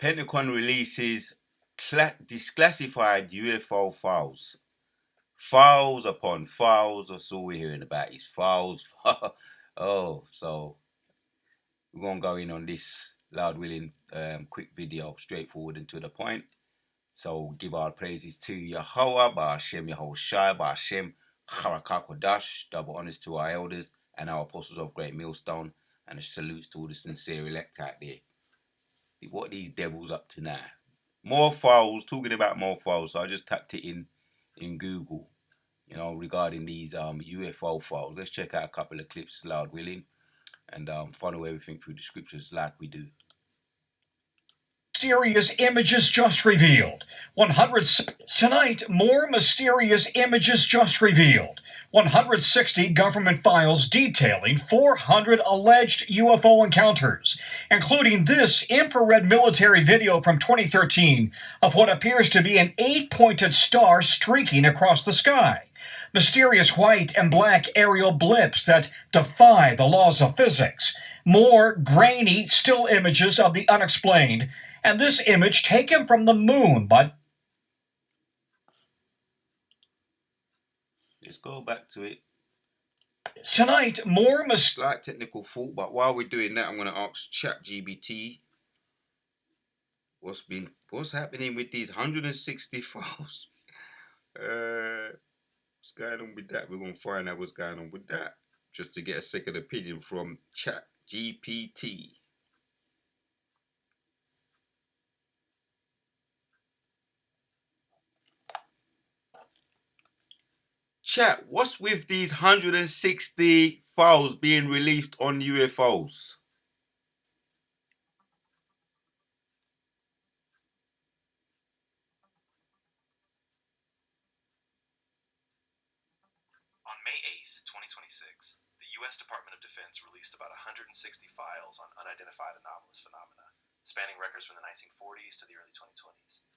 Pentagon releases declassified UFO files. Files upon files. That's all we're hearing about is files. Oh, so we're going to go in on this loud willing quick video, straightforward and to the point. So give our praises to Yahweh, Ba'ashem Yahushai, Ba'ashem Charakakodash, double honors to our elders and our apostles of Great Millstone, and a salute to all the sincere elect out there. What are these devils up to now? More files, talking about more files. So I just tapped it in Google, regarding these UFO files. Let's check out a couple of clips, loud willing, and follow everything through the scriptures like we do. Mysterious images just revealed. Tonight, more mysterious images just revealed. 160 government files detailing 400 alleged UFO encounters, including this infrared military video from 2013 of what appears to be an 8-pointed star streaking across the sky. Mysterious white and black aerial blips that defy the laws of physics. More grainy still images of the unexplained. And this image taken from the moon by... Let's go back to it. Tonight, more slight technical fault, but while we're doing that, I'm going to ask ChatGPT what's happening with these 160 files. What's going on with that? We're going to find out what's going on with that, just to get a second opinion from ChatGPT. Chat, what's with these 160 files being released on UFOs? On May 8th, 2026, the U.S. Department of Defense released about 160 files on unidentified anomalous phenomena, spanning records from the 1940s to the early 2020s.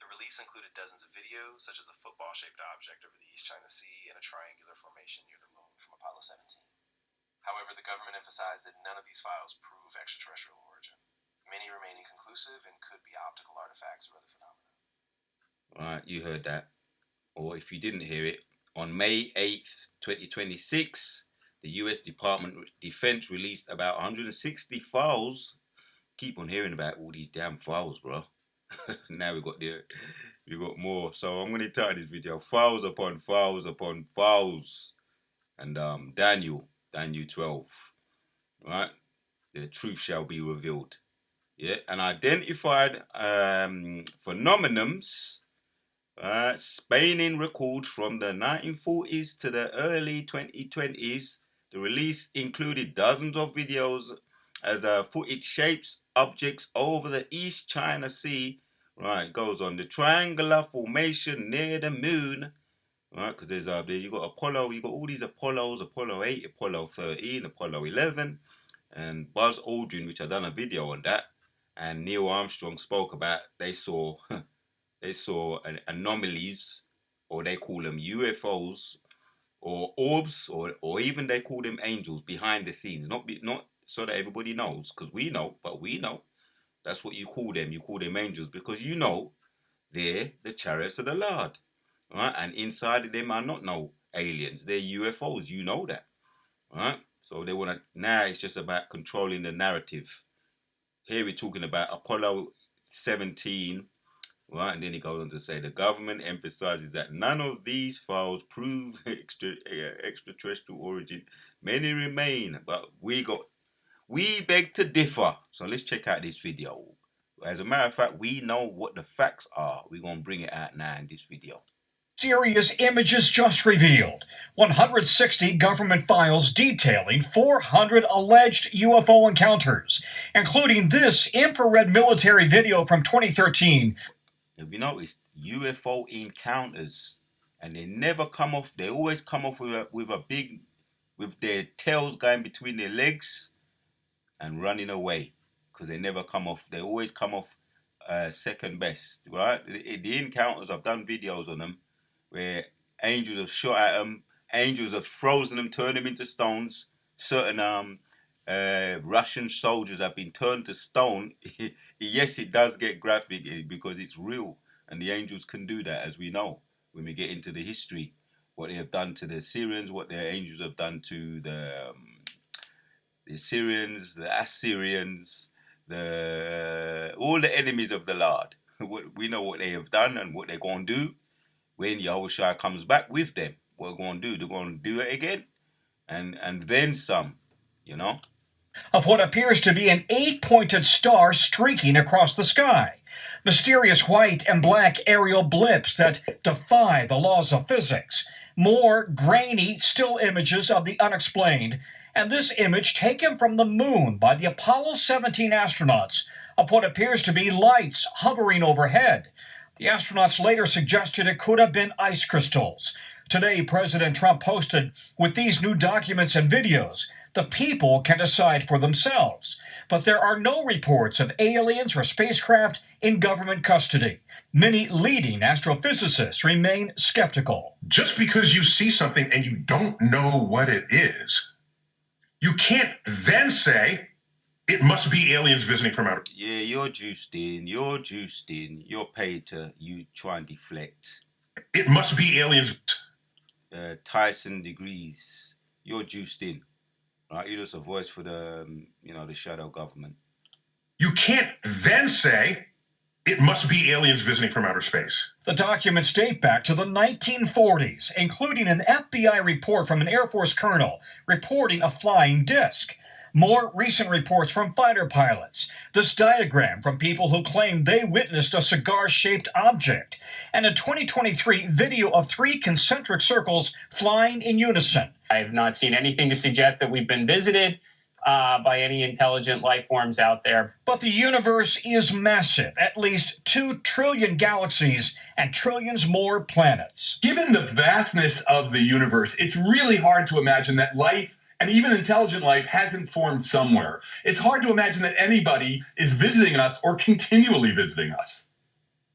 The release included dozens of videos, such as a football-shaped object over the East China Sea and a triangular formation near the moon from Apollo 17. However, the government emphasized that none of these files prove extraterrestrial origin. Many remain inconclusive and could be optical artifacts or other phenomena. Alright, you heard that. Or if you didn't hear it, on May 8th, 2026, the US Department of Defense released about 160 files. Keep on hearing about all these damn files, bro. Now we got more. So I'm going to title this video files upon files upon files. And Daniel 12. Right? The truth shall be revealed. Yeah, and identified phenomenons spanning records from the 1940s to the early 2020s. The release included dozens of videos as footage shapes objects over the East China Sea. Right, goes on the triangular formation near the moon. Right, because there's you got Apollo, you got all these Apollos, Apollo 8, Apollo 13, Apollo 11, and Buzz Aldrin, which I done a video on that, and Neil Armstrong spoke about they saw anomalies, or they call them UFOs, or orbs, or even they call them angels behind the scenes. Not so that everybody knows, because we know, but we know. That's what you call them. You call them angels because you know they're the chariots of the Lord. Right? And inside of them are not no aliens. They're UFOs. You know that. Right? So they want to, now it's just about controlling the narrative. Here we're talking about Apollo 17. Right, and then he goes on to say the government emphasizes that none of these files prove extraterrestrial origin. Many remain, but we beg to differ. So let's check out this video. As a matter of fact, we know what the facts are. We're going to bring it out now in this video. Mysterious images just revealed. 160 government files detailing 400 alleged UFO encounters, including this infrared military video from 2013. Have you noticed UFO encounters, and they never come off? They always come off with their tails going between their legs and running away, because they never come off. They always come off second best, right? The encounters, I've done videos on them where angels have shot at them, angels have frozen them, turned them into stones. Certain Russian soldiers have been turned to stone. Yes, it does get graphic because it's real, and the angels can do that, as we know when we get into the history, what they have done to the Syrians, what their angels have done to the Syrians, the Assyrians, the all the enemies of the Lord. We know what they have done and what they're going to do when Yahushua comes back with them. What they're going to do, they're going to do it again, and then some, you know. Of what appears to be an 8-pointed star streaking across the sky. Mysterious white and black aerial blips that defy the laws of physics. More grainy still images of the unexplained. And this image taken from the moon by the Apollo 17 astronauts of what appears to be lights hovering overhead. The astronauts later suggested it could have been ice crystals. Today, President Trump posted, with these new documents and videos, the people can decide for themselves. But there are no reports of aliens or spacecraft in government custody. Many leading astrophysicists remain skeptical. Just because you see something and you don't know what it is, you can't then say it must be aliens visiting from outer. Yeah, you're juiced in. You're paid to you try and deflect. It must be aliens. Tyson degrees. You're juiced in. Right, you're just a voice for the, the shadow government. You can't then say it must be aliens visiting from outer space. The documents date back to the 1940s, including an FBI report from an Air Force colonel reporting a flying disc. More recent reports from fighter pilots. This diagram from people who claim they witnessed a cigar-shaped object. And a 2023 video of 3 concentric circles flying in unison. I have not seen anything to suggest that we've been visited by any intelligent life forms out there. But the universe is massive, at least 2 trillion galaxies and trillions more planets. Given the vastness of the universe, it's really hard to imagine that life, and even intelligent life, hasn't formed somewhere. It's hard to imagine that anybody is visiting us or continually visiting us.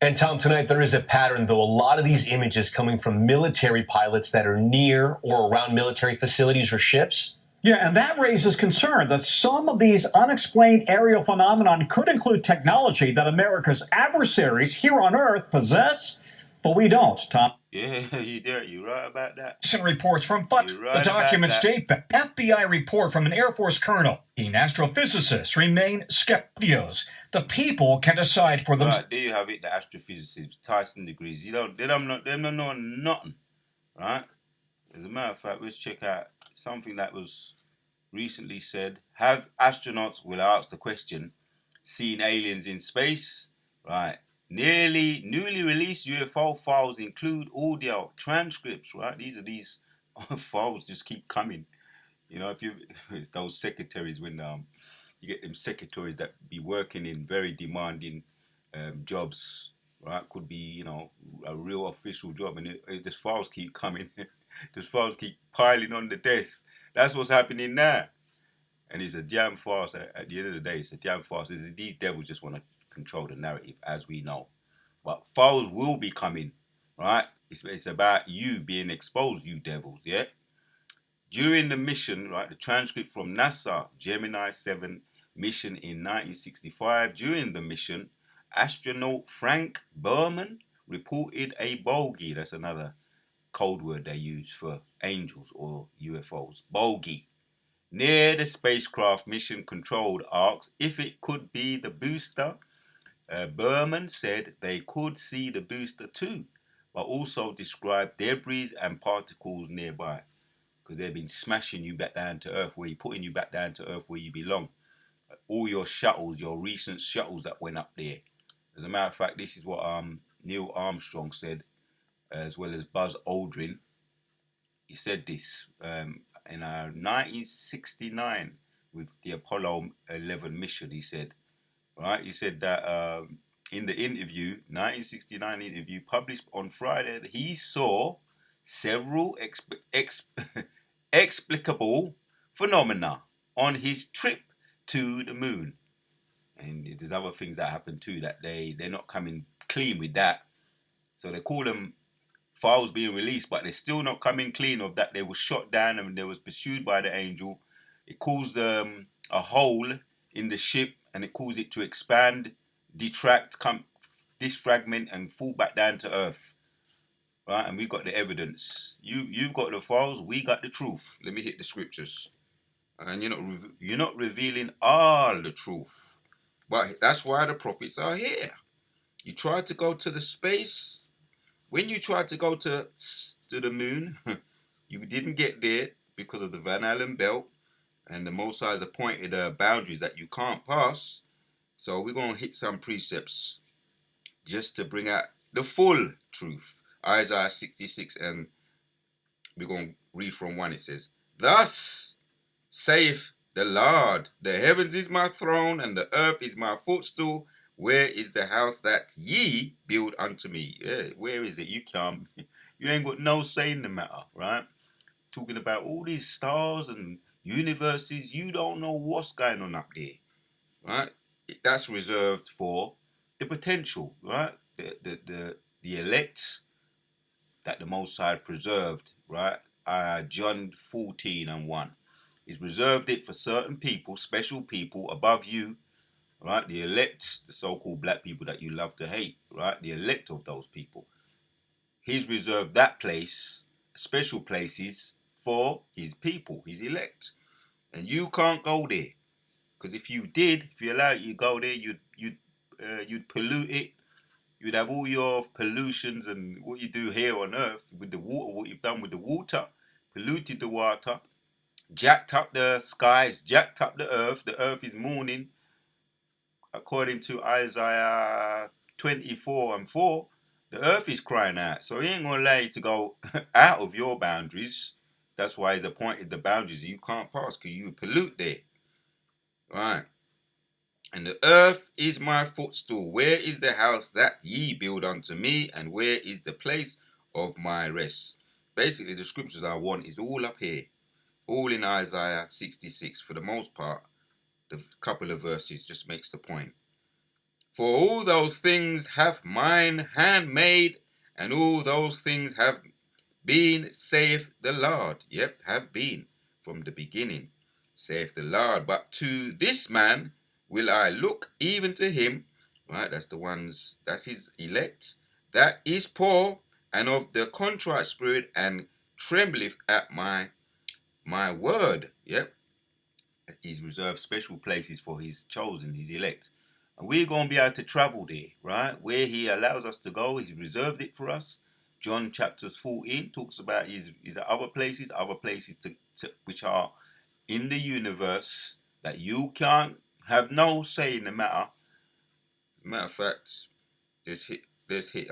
And Tom, tonight there is a pattern, though. A lot of these images coming from military pilots that are near or around military facilities or ships. Yeah, and that raises concern that some of these unexplained aerial phenomenon could include technology that America's adversaries here on Earth possess, but we don't, Tom. Yeah, you're right about that. Recent reports from the documents date back. FBI report from an Air Force colonel. Astrophysicists remain skeptical. The people can decide for themselves. Right, there you have it, the astrophysicists, Tyson degrees. They don't know nothing, right? As a matter of fact, let's check out something that was recently said. Have astronauts, will ask the question, seen aliens in space? Right. Newly released UFO files include audio transcripts, right? These files just keep coming. It's those secretaries when you get them secretaries that be working in very demanding jobs, right? Could be, a real official job, and just files keep coming. Just files keep piling on the desk. That's what's happening now. And it's a damn farce. At the end of the day, it's a damn farce. These devils just want to control the narrative, as we know. But files will be coming, right? It's about you being exposed, you devils, yeah? During the mission, right, the transcript from NASA Gemini 7 mission in 1965, during the mission, astronaut Frank Berman reported a bogey. That's another code word they use for angels or UFOs. Bogey. Near the spacecraft mission control asked if it could be the booster. Berman said they could see the booster too, but also described debris and particles nearby. Because they've been smashing you back down to Earth, putting you back down to Earth where you belong. All your shuttles, your recent shuttles that went up there. As a matter of fact, this is what Neil Armstrong said, as well as Buzz Aldrin. He said this in 1969 with the Apollo 11 mission. He said that in the interview, 1969 interview published on Friday, that he saw several explicable phenomena on his trip to the moon. And there's other things that happen too that they're not coming clean with that. So they call them files being released, but they're still not coming clean of that they were shot down and they was pursued by the angel. It calls a hole in the ship and it caused it to expand, detract, disfragment, and fall back down to earth. Right, and we got the evidence. You've got the files. We got the truth. Let me hit the scriptures. And you're not revealing all the truth, but that's why the prophets are here. You tried to go to the space. When you tried to go to the moon, you didn't get there because of the Van Allen belt, and the Most High has appointed boundaries that you can't pass. So we're gonna hit some precepts just to bring out the full truth. Isaiah 66, and we're going to read from 1. It says, "Thus saith the Lord, the heavens is my throne, and the earth is my footstool. Where is the house that ye build unto me?" Yeah, where is it? You can't. You ain't got no say in the matter, right? Talking about all these stars and universes, you don't know what's going on up there, right? That's reserved for the potential, right? The elect that the Most High preserved, right? John 14:1. He's reserved it for certain people, special people above you, right? The elect, the so-called black people that you love to hate, right? The elect of those people. He's reserved that place, special places for his people, his elect. And you can't go there. Because if you did, if you allow you to go there, you'd pollute it. You'd have all your pollutions and what you do here on earth with the water, what you've done with the water, polluted the water, jacked up the skies, jacked up the earth. The earth is mourning, according to Isaiah 24:4. The earth is crying out. So he ain't going to allow you to go out of your boundaries. That's why he's appointed the boundaries you can't pass, because you pollute there. Right. "And the earth is my footstool. Where is the house that ye build unto me? And where is the place of my rest?" Basically, the scriptures I want is all up here. All in Isaiah 66. For the most part, the couple of verses just makes the point. "For all those things hath mine hand made, and all those things have been, saith the Lord." Yep, have been from the beginning, saith the Lord. "But to this man will I look, even to him," right? That's his elect, "that is poor and of the contrite spirit, and trembleth at my word." Yep. He's reserved special places for his chosen, his elect. And we're going to be able to travel there, right? Where he allows us to go, he's reserved it for us. John chapters 14 talks about his other places which are in the universe that you can't have no say in the matter. Matter of fact, let's hit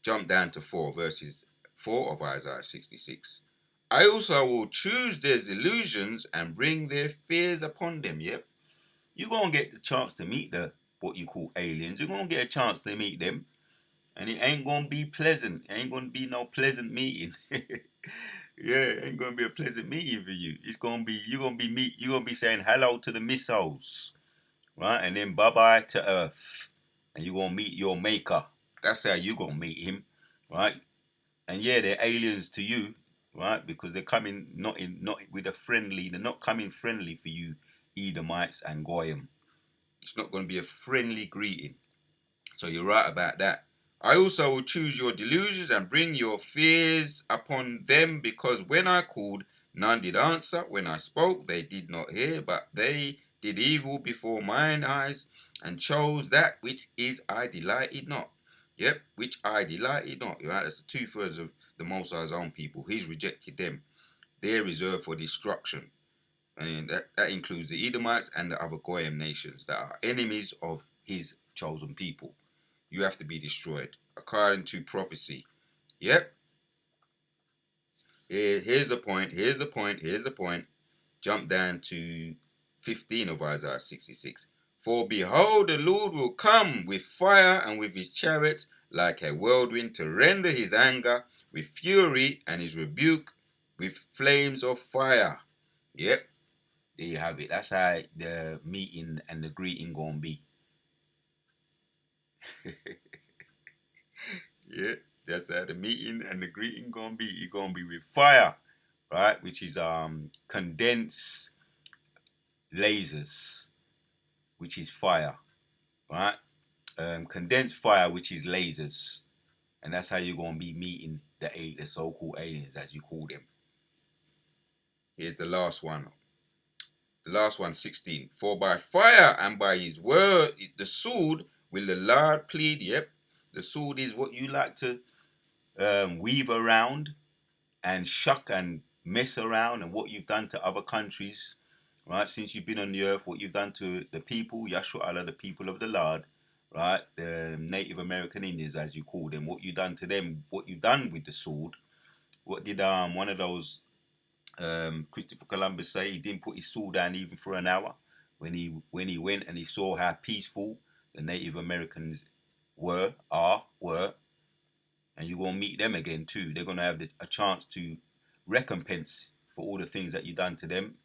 jump down to 4 verses 4 of Isaiah 66. "I also will choose their delusions and bring their fears upon them." Yep. You're going to get the chance to meet what you call aliens. You're going to get a chance to meet them. And it ain't going to be pleasant. It ain't going to be no pleasant meeting. Yeah, it ain't going to be a pleasant meeting for you. It's going to be, you're going to be saying hello to the missiles, right? And then bye-bye to Earth. And you're going to meet your maker. That's how you're going to meet him, right? And yeah, they're aliens to you, right? Because they're coming not with a friendly, they're not coming friendly for you, Edomites and Goyim. It's not going to be a friendly greeting. So you're right about that. "I also will choose your delusions and bring your fears upon them, because when I called, none did answer. When I spoke, they did not hear, but they did evil before mine eyes, and chose that which is I delighted not." Yep, which I delighted not. Right? That's 2/3 of the Most High's own people. He's rejected them. They're reserved for destruction. And that includes the Edomites and the other Goyim nations that are enemies of his chosen people. You have to be destroyed, according to prophecy. Yep. Here's the point. Jump down to 15 of Isaiah 66. "For behold, the Lord will come with fire and with his chariots, like a whirlwind, to render his anger with fury and his rebuke with flames of fire." Yep. There you have it. That's how the meeting and the greeting gonna be. Yeah, that's how the meeting and the greeting gonna be. It's gonna be with fire, right? Which is condensed lasers, which is fire, right? Condensed fire, which is lasers, and that's how you're gonna be meeting the so-called aliens, as you call them. Here's the last one. The last one, 16. For by fire and by his word, the sword will the Lord plead. Yep, the sword is what you like to weave around and shuck and mess around, and what you've done to other countries, right? Since you've been on the earth, what you've done to the people, Yashua Allah, the people of the Lord, right? The Native American Indians, as you call them, what you've done to them, what you've done with the sword. What did one of those Christopher Columbus say? He didn't put his sword down even for an hour when he went and he saw how peaceful the Native Americans were, and you're gonna meet them again too. They're gonna have a chance to recompense for all the things that you done to them.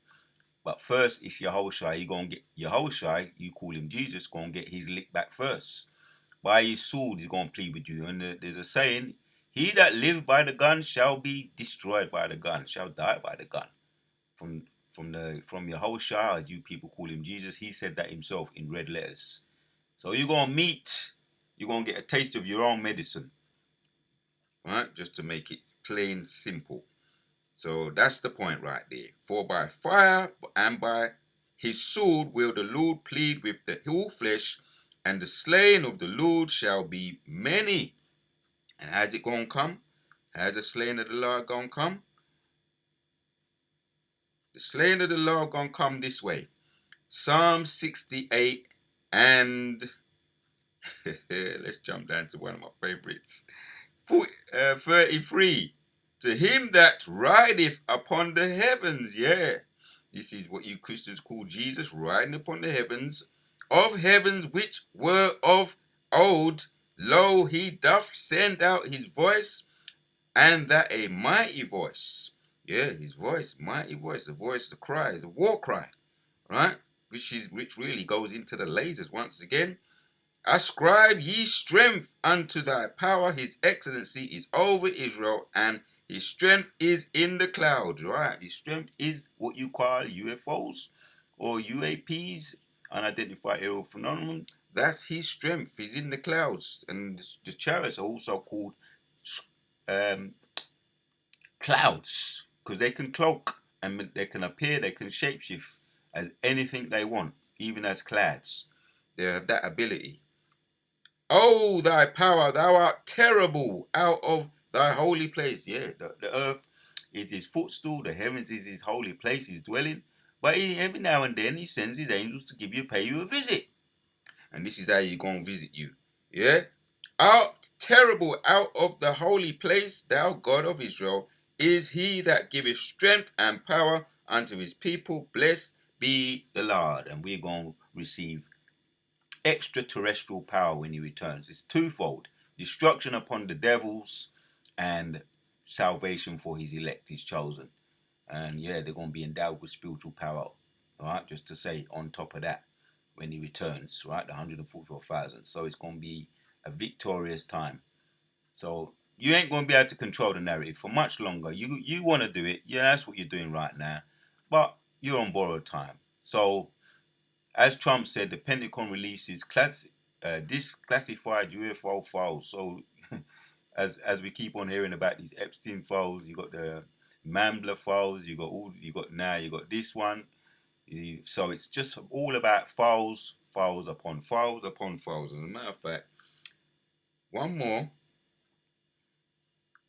But first, it's Yahushua. You're gonna get Yahushua. You call him Jesus. Gonna get his lick back first. By his sword, he's gonna plead with you. And there's a saying: "He that lives by the gun shall be destroyed by the gun. Shall die by the gun." From Yahushua, as you people call him Jesus, he said that himself in red letters. So you're gonna meet. You're gonna get a taste of your own medicine. Right? Just to make it plain simple. So that's the point right there. For by fire and by his sword will the Lord plead with the whole flesh, and the slain of the Lord shall be many. And how's it gonna come? How's the slain of the Lord gonna come? The slain of the Lord gonna come this way. Psalm 68 and let's jump down to one of my favorites. 33. To him that rideth upon the heavens. Yeah. This is what you Christians call Jesus riding upon the heavens. Of heavens which were of old. Lo, he doth send out his voice, and that a mighty voice. Yeah, his voice, mighty voice, the voice, the cry, the war cry. Right? Which really goes into the lasers once again. Ascribe ye strength unto thy power. His excellency is over Israel, and his strength is in the clouds. Right? His strength is what you call UFOs or UAPs, unidentified aerial phenomenon. That's his strength. He's in the clouds, and the chariots are also called clouds because they can cloak and they can appear. They can shapeshift as anything they want, even as clouds. They have that ability. Oh, thy power, thou art terrible out of thy holy place. Yeah, the earth is his footstool, the heavens is his holy place, his dwelling. But every now and then he sends his angels to pay you a visit. And this is how he's going to visit you. Yeah? Out terrible out of the holy place, thou God of Israel, is he that giveth strength and power unto his people. Blessed be the Lord. And we're going to receive extraterrestrial power when he returns. It's twofold: destruction upon the devils and salvation for his elect, his chosen. And yeah, they're going to be endowed with spiritual power. All right, just to say on top of that, when he returns, right, the 144,000. So it's going to be a victorious time. So you ain't going to be able to control the narrative for much longer. You want to do it, yeah, that's what you're doing right now, but you're on borrowed time. So as Trump said, the Pentagon releases disclassified UFO files. So, as we keep on hearing about these Epstein files, you got the Mambler files, you got this one. So it's just all about files upon files upon files. As a matter of fact, one more,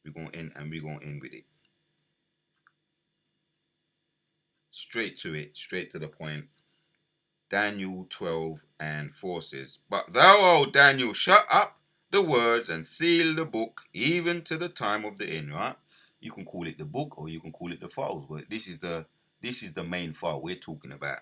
we're going to end with it. Straight to the point. Daniel 12 and 4 says, But thou, O Daniel, shut up the words and seal the book, even to the time of the end. Right? You can call it the book or you can call it the files, but this is the main file we're talking about.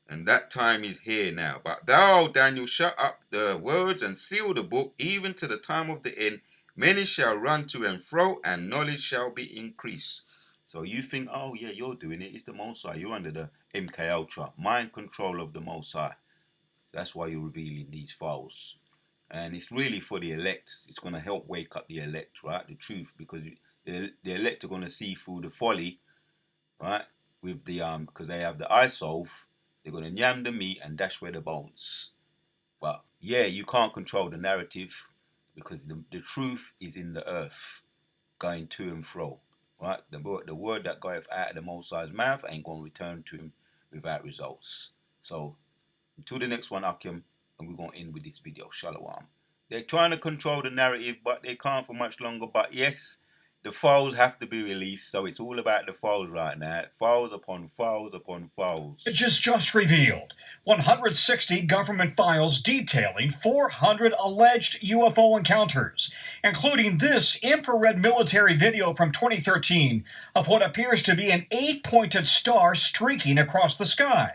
And that time is here now. But thou, O Daniel, shut up the words and seal the book, even to the time of the end. Many shall run to and fro, and knowledge shall be increased. So you think, oh yeah, you're doing it. It's the Most High. You're under the MK Ultra, mind control of the Most High. That's why you're revealing these files. And it's really for the elect. It's going to help wake up the elect, right? The truth, because the elect are going to see through the folly, right? With the because they have the eye salve, They're going to yam the meat and dash away the bones. But yeah, you can't control the narrative because the truth is in the earth, going to and fro. Right? The word that goeth out of the Most High's mouth ain't going to return to him without results. So until the next one, Akim, and we're going to end with this video. Shalom. They're trying to control the narrative, but they can't for much longer. But yes, the files have to be released, so it's all about the files right now. Files upon files upon files. Images just revealed. 160 government files detailing 400 alleged UFO encounters, including this infrared military video from 2013 of what appears to be an 8-pointed star streaking across the sky.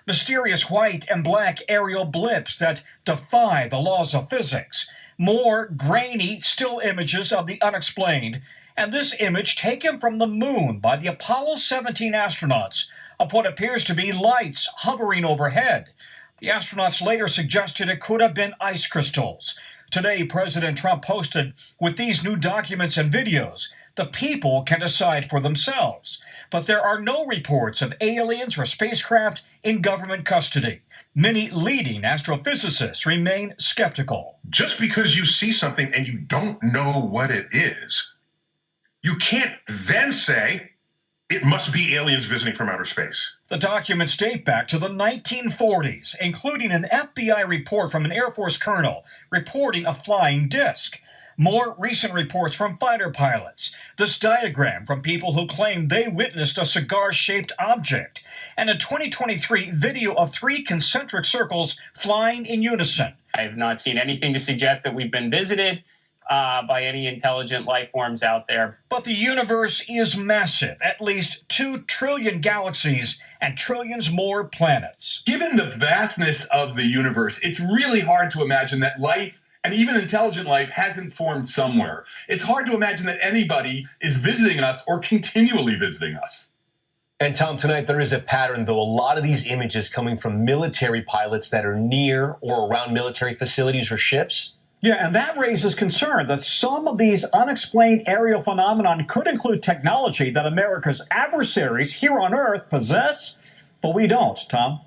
Mysterious white and black aerial blips that defy the laws of physics. More grainy still images of the unexplained. And this image taken from the moon by the Apollo 17 astronauts of what appears to be lights hovering overhead. The astronauts later suggested it could have been ice crystals. Today, President Trump posted, with these new documents and videos, the people can decide for themselves. But there are no reports of aliens or spacecraft in government custody. Many leading astrophysicists remain skeptical. Just because you see something and you don't know what it is, you can't then say it must be aliens visiting from outer space. The documents date back to the 1940s, including an FBI report from an Air Force colonel reporting a flying disc. More recent reports from fighter pilots. This diagram from people who claim they witnessed a cigar-shaped object. And a 2023 video of 3 concentric circles flying in unison. I have not seen anything to suggest that we've been visited by any intelligent life forms out there. But the universe is massive, at least 2 trillion galaxies and trillions more planets. Given the vastness of the universe, it's really hard to imagine that life, and even intelligent life, hasn't formed somewhere. It's hard to imagine that anybody is visiting us or continually visiting us. And Tom, tonight there is a pattern, though. A lot of these images coming from military pilots that are near or around military facilities or ships. Yeah, and that raises concern that some of these unexplained aerial phenomenon could include technology that America's adversaries here on Earth possess, but we don't, Tom.